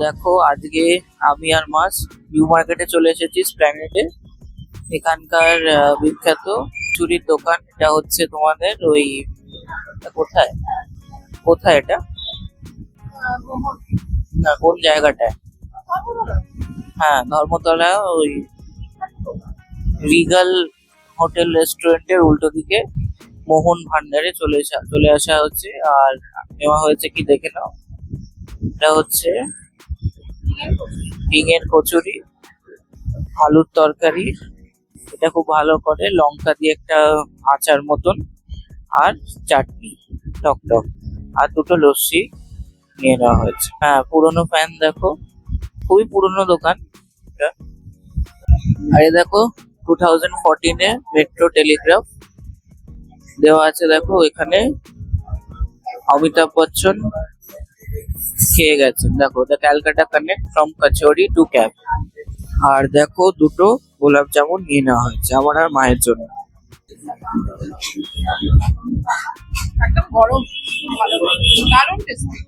দেখো আজকে আমি আর মাস নিউ মার্কেটে চলে এসেছি স্প্ল্যানেডে। এখানকার বিখ্যাত চুরির দোকান। এটা হচ্ছে তোমাদের ওই কোথায় কোথায় এটা, না কোন জায়গাটায়? হ্যাঁ, ধর্মতলা ওই রিগাল হোটেল রেস্টুরেন্টের উল্টো দিকে মোহন ভান্ডারে চলে আসা হচ্ছে। আর নেওয়া হয়েছে কি দেখে নাও। এটা হচ্ছে হিঙের কচুরি, আলুর তরকারি, এটা খুব ভালো করে লঙ্কা দিয়ে একটা আচার মতন, আর চাটনি টক টক, আর দুটো লস্যি নিয়ে নেওয়া হয়েছে। হ্যাঁ, পুরোনো ফ্যান দেখো, খুবই পুরোনো দোকান এটা। আর এই দেখো 2014-এ মেট্রো টেলিগ্রাফ দেওয়া আছে। দেখো এখানে অমিতাভ বচ্চন খেয়ে গেছেন। দেখো the Calcutta connect from kachori to cab. আর দেখো দুটো গোলাপ জামুন নিয়ে নেওয়া হয়েছে আমার আর মায়ের জন্য। একদম গরম, ভালো দারুণ টেস্টি।